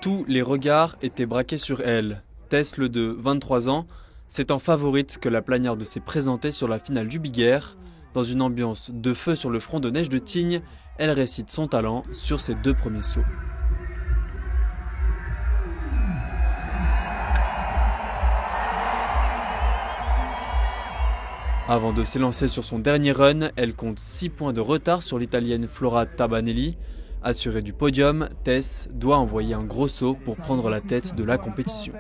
Tous les regards étaient braqués sur elle. Tess Le 2, 23 ans, c'est en favorite que la Plagnarde s'est présentée sur la finale du Big Air. Dans une ambiance de feu sur le front de neige de Tignes, elle récite son talent sur ses 2 premiers sauts. Avant de s'élancer sur son dernier run, elle compte 6 points de retard sur l'italienne Flora Tabanelli. Assurée du podium, Tess doit envoyer un gros saut pour prendre la tête de la compétition.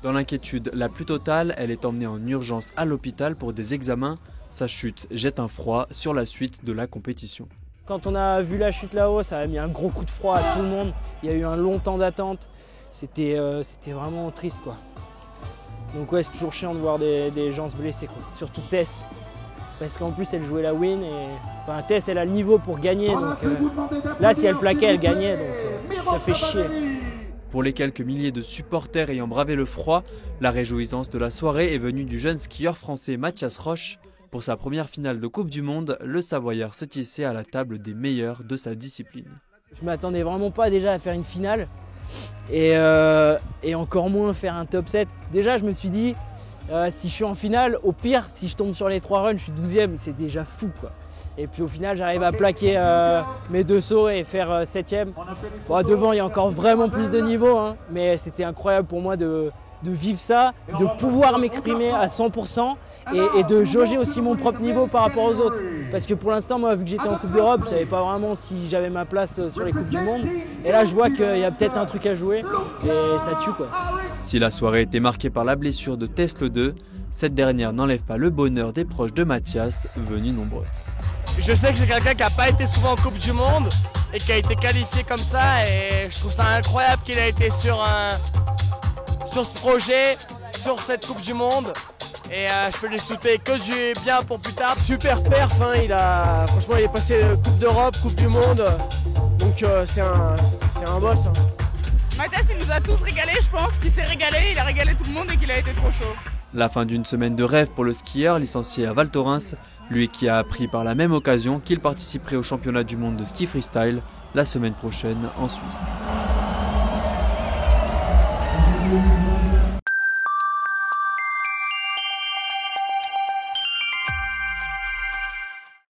Dans l'inquiétude la plus totale, elle est emmenée en urgence à l'hôpital pour des examens. Sa chute jette un froid sur la suite de la compétition. Quand on a vu la chute là-haut, ça a mis un gros coup de froid à tout le monde. Il y a eu un long temps d'attente. C'était vraiment triste, quoi. Donc ouais, c'est toujours chiant de voir des gens se blesser, quoi. Surtout Tess. Parce qu'en plus, elle jouait la win. Enfin, Tess, elle a le niveau pour gagner. Donc là, si elle plaquait, elle gagnait. Donc ça fait chier. Pour les quelques milliers de supporters ayant bravé le froid, la réjouissance de la soirée est venue du jeune skieur français Mathias Roche. Pour sa première finale de Coupe du Monde, le Savoyard s'est hissé à la table des meilleurs de sa discipline. Je m'attendais vraiment pas déjà à faire une finale et encore moins faire un top 7. Déjà, je me suis dit, si je suis en finale, au pire, si je tombe sur les 3 runs, je suis 12e, c'est déjà fou, quoi. Et puis au final, j'arrive à plaquer mes 2 sauts et faire 7e. Bon, devant, il y a encore vraiment plus de niveau, hein, mais c'était incroyable pour moi de vivre ça, de pouvoir m'exprimer à 100% et de jauger aussi mon propre niveau par rapport aux autres. Parce que pour l'instant, moi, vu que j'étais en Coupe d'Europe, je ne savais pas vraiment si j'avais ma place sur les Coupes du Monde. Et là, je vois qu'il y a peut-être un truc à jouer et ça tue, quoi. Si la soirée était marquée par la blessure de Tess Le 2, cette dernière n'enlève pas le bonheur des proches de Mathias, venus nombreux. Je sais que c'est quelqu'un qui n'a pas été souvent en Coupe du Monde et qui a été qualifié comme ça. Et je trouve ça incroyable qu'il a été sur ce projet, sur cette Coupe du Monde. Et je peux lui souhaiter que du bien pour plus tard. Super perf, hein, franchement il est passé Coupe d'Europe, Coupe du Monde. Donc c'est un boss. Hein. Mathias, il nous a tous régalés, je pense qu'il s'est régalé, il a régalé tout le monde et qu'il a été trop chaud. La fin d'une semaine de rêve pour le skieur licencié à Val Thorens, lui qui a appris par la même occasion qu'il participerait au championnat du monde de ski freestyle la semaine prochaine en Suisse.